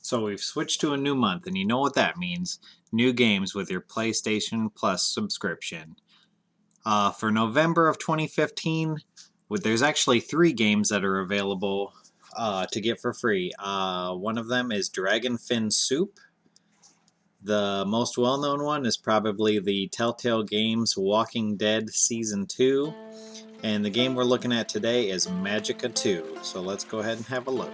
So we've switched to a new month, and you know what that means. New games with your PlayStation Plus subscription. For November of 2015, there's actually 3 games that are available to get for free. One of them is Dragon Fin Soup. The most well-known one is probably the Telltale Games Walking Dead Season 2. And the game we're looking at today is Magicka2. So let's go ahead and have a look.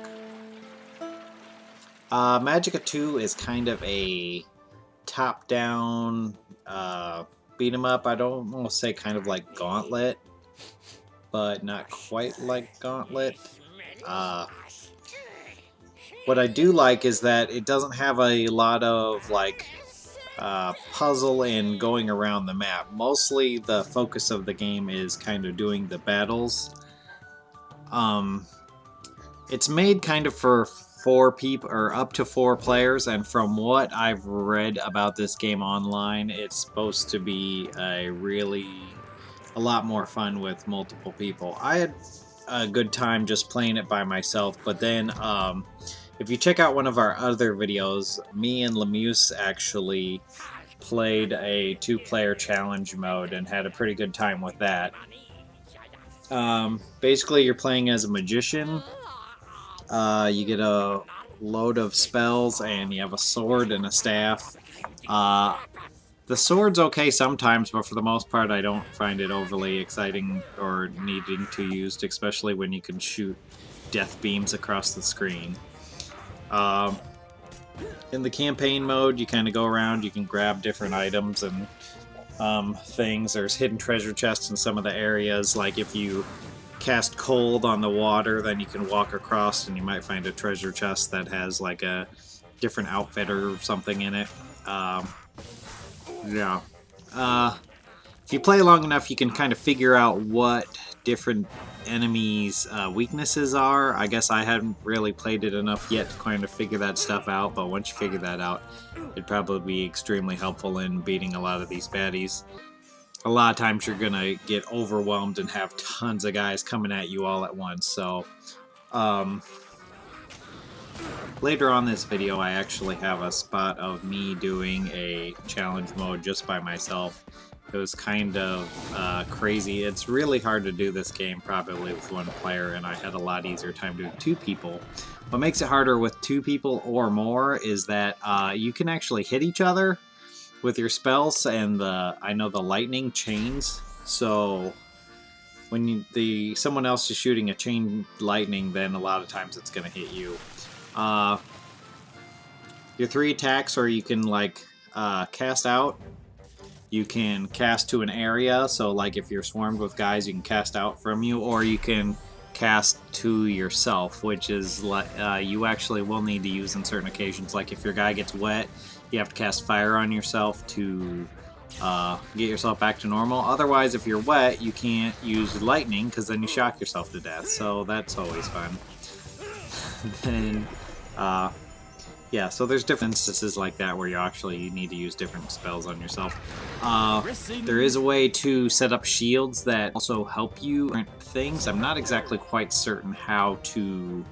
Magicka2 is kind of a top-down beat 'em up. I don't want to say kind of like Gauntlet, but not quite like Gauntlet. What I do like is that it doesn't have a lot of like puzzle and going around the map. Mostly the focus of the game is kind of doing the battles. It's made kind of for 4 people or up to 4 players, and from what I've read about this game online, it's supposed to be a lot more fun with multiple people. I had a good time just playing it by myself, but then if you check out one of our other videos, me and Lemuse actually played a 2-player challenge mode and had a pretty good time with that. Basically, you're playing as a magician. You get a load of spells, and you have a sword and a staff. The sword's okay sometimes, but for the most part I don't find it overly exciting or needing to use, especially when you can shoot death beams across the screen. In the campaign mode, you kind of go around, you can grab different items and things. There's hidden treasure chests in some of the areas, like if you cast cold on the water, then you can walk across and you might find a treasure chest that has like a different outfit or something in it. If you play long enough, you can kind of figure out what different enemies' weaknesses are. I guess I haven't really played it enough yet to kind of figure that stuff out, but once you figure that out, it'd probably be extremely helpful in beating a lot of these baddies. A lot of times you're gonna get overwhelmed and have tons of guys coming at you all at once. So later on this video, I actually have a spot of me doing a challenge mode just by myself. It was kind of crazy. It's really hard to do this game probably with 1 player, and I had a lot easier time doing 2 people. What makes it harder with 2 people or more is that you can actually hit each other with your spells, and I know the lightning chains. So when someone else is shooting a chain lightning, then a lot of times it's going to hit you. Your 3 attacks, or you can like cast out. You can cast to an area, so like if you're swarmed with guys, you can cast out from you, or you can cast to yourself, which is you actually will need to use in certain occasions. Like if your guy gets wet, you have to cast fire on yourself to get yourself back to normal. Otherwise, if you're wet, you can't use lightning because then you shock yourself to death. So that's always fun. Then, yeah, so there's different instances like that where you need to use different spells on yourself. There is a way to set up shields that also help you different things. I'm not exactly quite certain how to...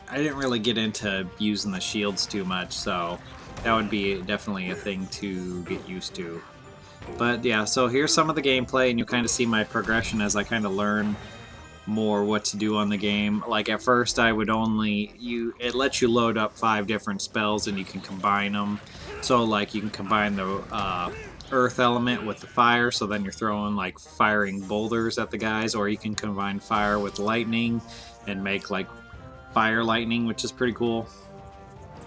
I didn't really get into using the shields too much, so that would be definitely a thing to get used to. But yeah, so here's some of the gameplay, and you'll kind of see my progression as I kind of learn more what to do on the game. Like at first I would it lets you load up 5 different spells and you can combine them. So like you can combine the earth element with the fire, so then you're throwing like firing boulders at the guys, or you can combine fire with lightning and make like fire lightning, which is pretty cool.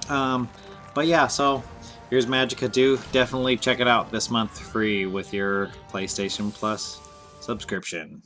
But yeah, so here's Magicka2. Definitely check it out this month free with your PlayStation Plus subscription.